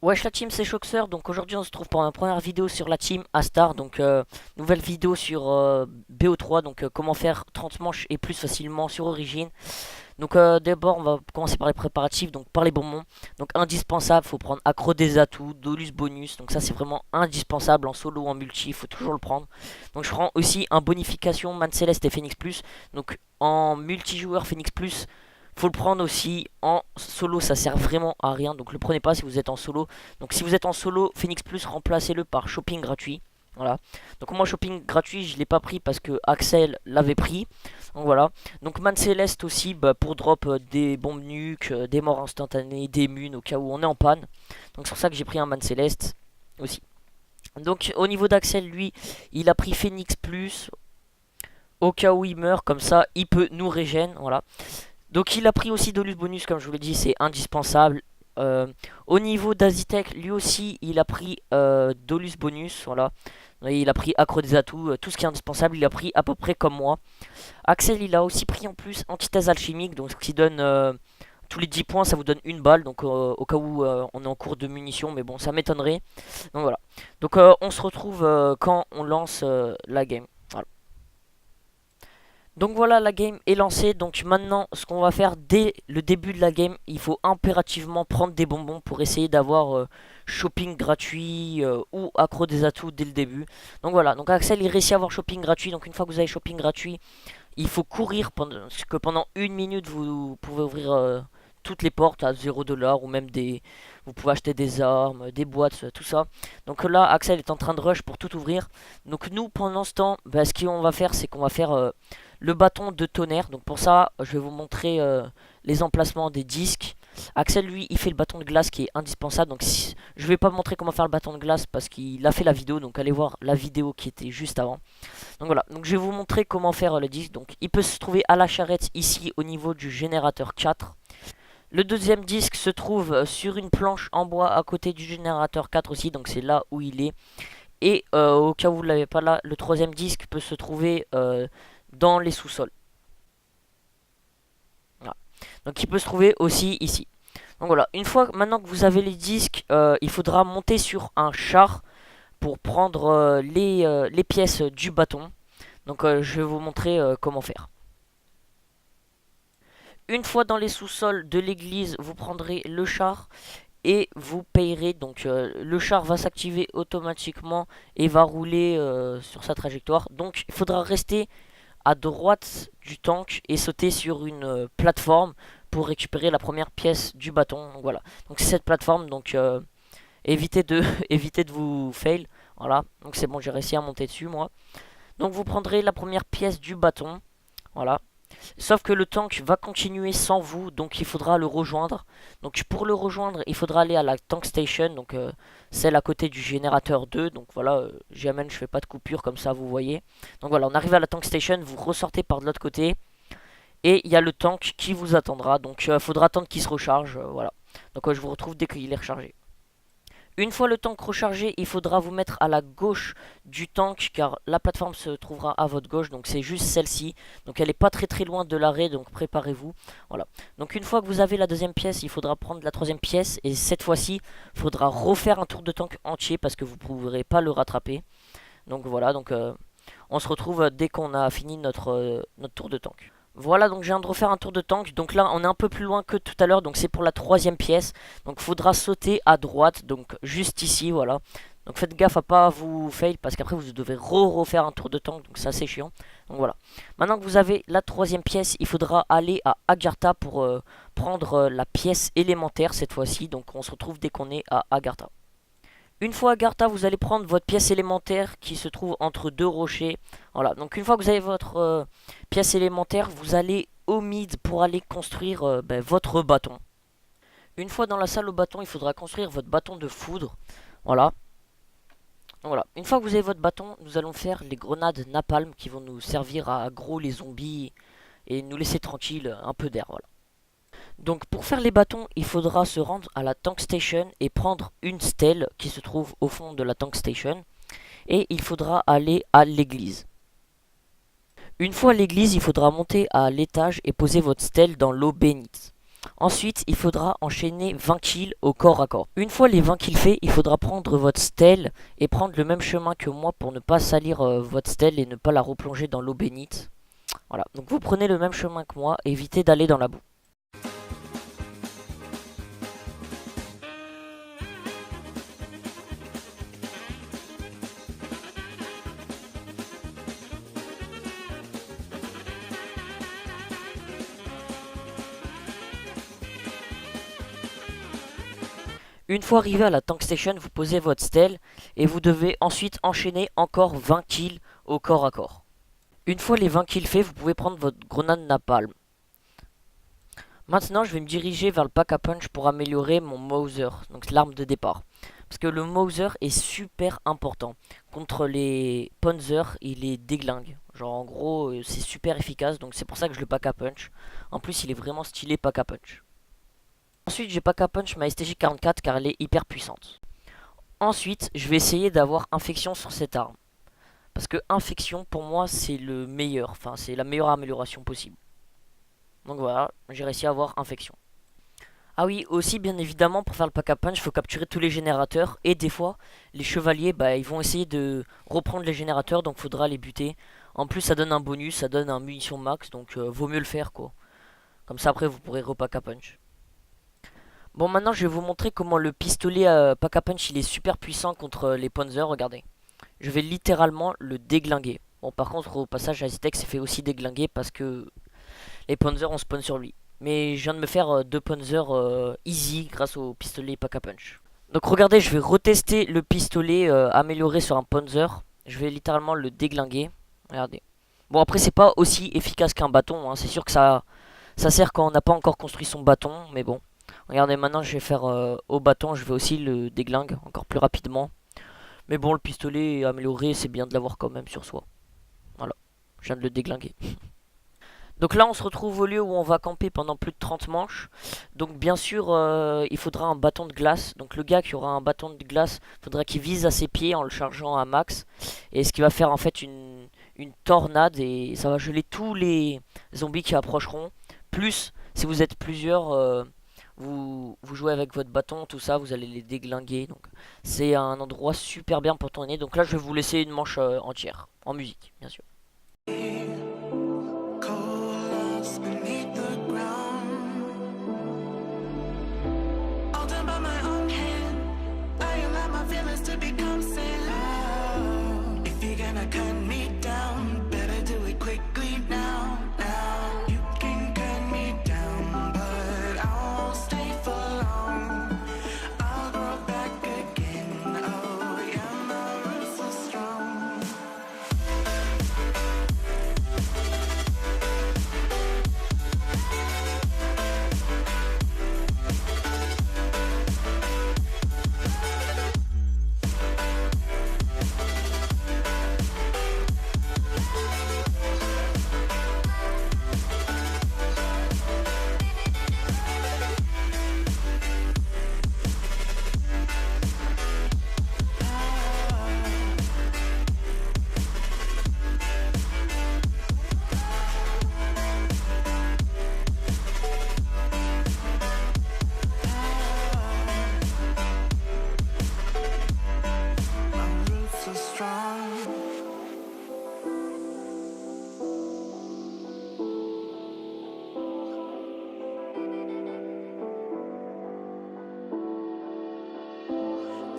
Wesh la team, c'est Shoxer. Donc aujourd'hui on se trouve pour ma première vidéo sur la team Astar. Donc nouvelle vidéo sur BO3. Donc comment faire 30 manches et plus facilement sur Origin. Donc d'abord on va commencer par les préparatifs. Donc par les bonbons. Donc indispensable, faut prendre accro des atouts, Dolus bonus. Donc ça c'est vraiment indispensable en solo ou en multi, il faut toujours le prendre. Donc je prends aussi un bonification Man Céleste et Phoenix Plus. Donc en multijoueur Phoenix Plus, faut le prendre aussi en solo, ça sert vraiment à rien. Donc le prenez pas si vous êtes en solo. Donc si vous êtes en solo, Phoenix Plus, remplacez-le par shopping gratuit. Voilà. Donc moi shopping gratuit, je l'ai pas pris parce que Axel l'avait pris. Donc voilà. Donc Man Céleste aussi bah, pour drop des bombes nuques, des morts instantanées, des munes au cas où on est en panne. Donc c'est pour ça que j'ai pris un Man Céleste aussi. Donc au niveau d'Axel, lui, il a pris Phoenix Plus au cas où il meurt, comme ça il peut nous régène, voilà. Donc il a pris aussi Dolus Bonus, comme je vous l'ai dit, c'est indispensable. Euh, Au niveau d'Azitech, lui aussi, il a pris Dolus Bonus, voilà. Et il a pris Accro des atouts, tout ce qui est indispensable, il a pris à peu près comme moi. Axel, il a aussi pris en plus Antithèse Alchimique, donc ce qui donne tous les 10 points, ça vous donne une balle, donc au cas où on est en cours de munitions, mais bon, ça m'étonnerait. Donc voilà. Donc on se retrouve quand on lance la game. Voilà. Donc voilà, la game est lancée. Donc maintenant, ce qu'on va faire dès le début de la game, il faut impérativement prendre des bonbons pour essayer d'avoir shopping gratuit ou accro des atouts dès le début. Donc voilà, donc Axel il réussit à avoir shopping gratuit. Donc une fois que vous avez shopping gratuit, il faut courir parce que pendant une minute vous pouvez ouvrir toutes les portes à 0 $ ou même des... Vous pouvez acheter des armes, des boîtes, tout ça. Donc là, Axel est en train de rush pour tout ouvrir. Donc nous, pendant ce temps, bah, ce qu'on va faire, c'est qu'on va faire le bâton de tonnerre. Donc pour ça, je vais vous montrer les emplacements des disques. Axel, lui, il fait le bâton de glace qui est indispensable. Donc si... je vais pas montrer comment faire le bâton de glace parce qu'il a fait la vidéo. Donc allez voir la vidéo qui était juste avant. Donc voilà, donc je vais vous montrer comment faire le disque. Donc il peut se trouver à la charrette ici au niveau du générateur 4. Le deuxième disque se trouve sur une planche en bois à côté du générateur 4 aussi, donc c'est là où il est. Et au cas où vous ne l'avez pas là, le troisième disque peut se trouver dans les sous-sols. Voilà. Donc il peut se trouver aussi ici. Donc voilà, une fois maintenant que vous avez les disques, il faudra monter sur un char pour prendre les pièces du bâton. Donc je vais vous montrer comment faire. Une fois dans les sous-sols de l'église, vous prendrez le char et vous payerez. Donc le char va s'activer automatiquement et va rouler sur sa trajectoire. Donc il faudra rester à droite du tank et sauter sur une plateforme pour récupérer la première pièce du bâton. Donc voilà. Donc c'est cette plateforme. Donc évitez de évitez de vous fail. Voilà. Donc c'est bon, j'ai réussi à monter dessus moi. Donc vous prendrez la première pièce du bâton. Voilà. Sauf que le tank va continuer sans vous, donc il faudra le rejoindre. Donc pour le rejoindre, il faudra aller à la tank station, donc celle à côté du générateur 2. Donc voilà, j'amène, je fais pas de coupure comme ça, vous voyez. Donc voilà, on arrive à la tank station, vous ressortez par de l'autre côté. Et il y a le tank qui vous attendra, donc il faudra attendre qu'il se recharge, voilà. Donc je vous retrouve dès qu'il est rechargé. Une fois le tank rechargé, il faudra vous mettre à la gauche du tank car la plateforme se trouvera à votre gauche. Donc c'est juste celle-ci. Donc elle n'est pas très très loin de l'arrêt, donc préparez-vous. Voilà. Donc une fois que vous avez la deuxième pièce, il faudra prendre la troisième pièce. Et cette fois-ci, il faudra refaire un tour de tank entier parce que vous ne pourrez pas le rattraper. Donc voilà, donc on se retrouve dès qu'on a fini notre tour de tank. Voilà, donc je viens de refaire un tour de tank. Donc là, on est un peu plus loin que tout à l'heure. Donc c'est pour la troisième pièce. Donc il faudra sauter à droite. Donc juste ici, voilà. Donc faites gaffe à pas vous fail parce qu'après vous devez refaire un tour de tank. Donc ça c'est chiant. Donc voilà. Maintenant que vous avez la troisième pièce, il faudra aller à Agartha pour prendre la pièce élémentaire cette fois-ci. Donc on se retrouve dès qu'on est à Agartha. Une fois à Gartha, vous allez prendre votre pièce élémentaire qui se trouve entre deux rochers. Voilà, donc une fois que vous avez votre pièce élémentaire, vous allez au mid pour aller construire votre bâton. Une fois dans la salle au bâton, il faudra construire votre bâton de foudre. Voilà. Donc voilà. Une fois que vous avez votre bâton, nous allons faire les grenades napalm qui vont nous servir à aggro les zombies et nous laisser tranquille un peu d'air. Voilà. Donc pour faire les bâtons, il faudra se rendre à la tank station et prendre une stèle qui se trouve au fond de la tank station. Et il faudra aller à l'église. Une fois à l'église, il faudra monter à l'étage et poser votre stèle dans l'eau bénite. Ensuite, il faudra enchaîner 20 kills au corps à corps. Une fois les 20 kills faits, il faudra prendre votre stèle et prendre le même chemin que moi pour ne pas salir votre stèle et ne pas la replonger dans l'eau bénite. Voilà, donc vous prenez le même chemin que moi, évitez d'aller dans la boue. Une fois arrivé à la tank station, vous posez votre stèle et vous devez ensuite enchaîner encore 20 kills au corps à corps. Une fois les 20 kills faits, vous pouvez prendre votre grenade napalm. Maintenant, je vais me diriger vers le pack à punch pour améliorer mon Mauser, donc l'arme de départ. Parce que le Mauser est super important. Contre les Panzer, il est déglingue. Genre en gros, c'est super efficace, donc c'est pour ça que je le pack à punch. En plus, il est vraiment stylé pack à punch. Ensuite, j'ai pack à punch ma STG 44 car elle est hyper puissante. Ensuite, je vais essayer d'avoir infection sur cette arme. Parce que infection, pour moi, c'est le meilleur. Enfin, c'est la meilleure amélioration possible. Donc voilà, j'ai réussi à avoir infection. Ah oui, aussi bien évidemment pour faire le pack à punch, il faut capturer tous les générateurs. Et des fois, les chevaliers, bah, ils vont essayer de reprendre les générateurs, donc faudra les buter. En plus, ça donne un bonus, ça donne un munition max, donc vaut mieux le faire quoi. Comme ça après, vous pourrez repack à punch. Bon, maintenant je vais vous montrer comment le pistolet pack à punch il est super puissant contre les Panzer, regardez. Je vais littéralement le déglinguer. Bon, par contre, au passage, Aztec s'est fait aussi déglinguer parce que les Panzer on spawn sur lui. Mais je viens de me faire 2 Panzer easy grâce au pistolet pack a punch. Donc regardez, je vais retester le pistolet amélioré sur un Panzer. Je vais littéralement le déglinguer. Regardez. Bon après c'est pas aussi efficace qu'un bâton. Hein. C'est sûr que ça sert quand on n'a pas encore construit son bâton. Mais bon. Regardez maintenant je vais faire au bâton. Je vais aussi le déglingue encore plus rapidement. Mais bon le pistolet amélioré c'est bien de l'avoir quand même sur soi. Voilà. Je viens de le déglinguer. Donc là on se retrouve au lieu où on va camper pendant plus de 30 manches. Donc bien sûr il faudra un bâton de glace. Donc le gars qui aura un bâton de glace, il faudra qu'il vise à ses pieds en le chargeant à max. Et ce qui va faire en fait une tornade et ça va geler tous les zombies qui approcheront. Plus si vous êtes plusieurs, vous jouez avec votre bâton, tout ça, vous allez les déglinguer. Donc c'est un endroit super bien pour tourner. Donc là je vais vous laisser une manche entière, en musique bien sûr.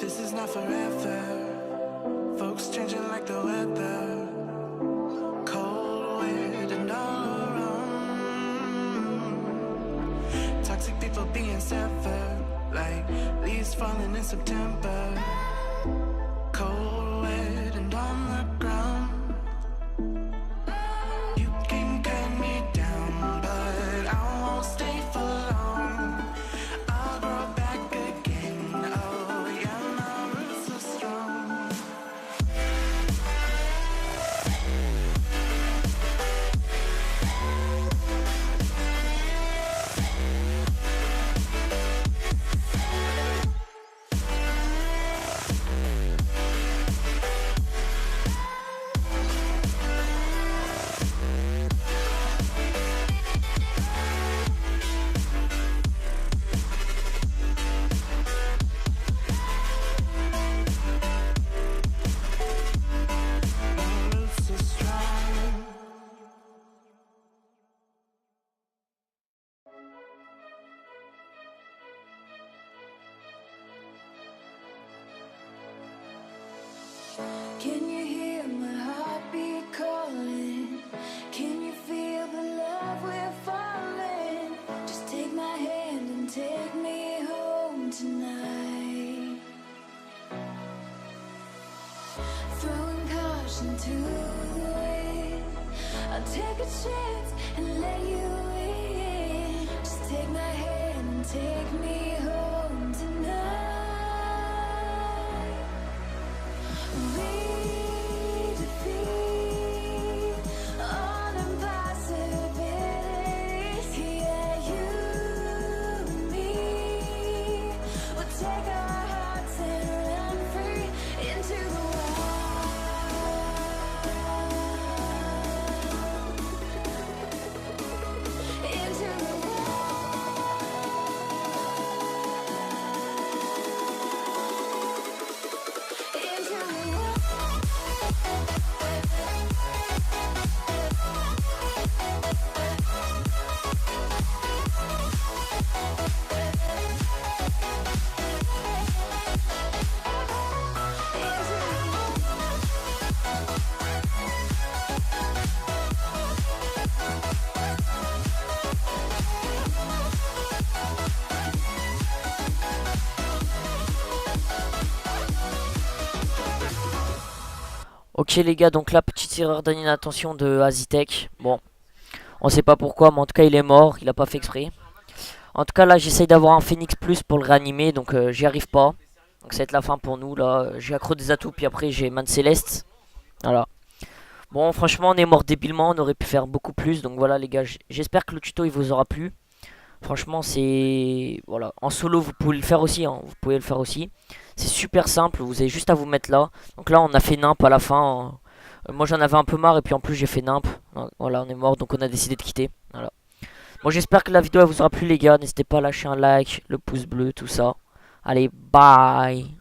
This is not forever. Folks changing like the weather. Cold wind and all around. Toxic people being severed. Like leaves falling in September. Cold wind and on the ground. You can cut me down, but I won't stay for long. I'll grow back again. Oh yeah, my roots are strong. crashing to the wind. I'll take a chance and let you in. Just take my hand and take me home tonight. We defeat all impossibilities. Yeah, you and me. We'll take our hearts and run free into the wild. Into the wild. Into the wild. Ok les gars, donc la petite erreur d'inattention de Azitech. Bon, on sait pas pourquoi, mais en tout cas il est mort, il a pas fait exprès. En tout cas là j'essaye d'avoir un Phoenix Plus pour le réanimer, donc j'y arrive pas. Donc ça va être la fin pour nous là. J'ai accro des atouts, puis après j'ai Man Céleste. Voilà. Bon franchement on est mort débilement, on aurait pu faire beaucoup plus. Donc voilà les gars, j'espère que le tuto il vous aura plu. Franchement c'est... Voilà, en solo vous pouvez le faire aussi, hein. Vous pouvez le faire aussi. C'est super simple, vous avez juste à vous mettre là. Donc là on a fait nimp à la fin. Moi j'en avais un peu marre et puis en plus j'ai fait nimp. Voilà, on est mort donc on a décidé de quitter. Voilà. Bon j'espère que la vidéo elle vous aura plu les gars. N'hésitez pas à lâcher un like, le pouce bleu, tout ça. Allez, bye.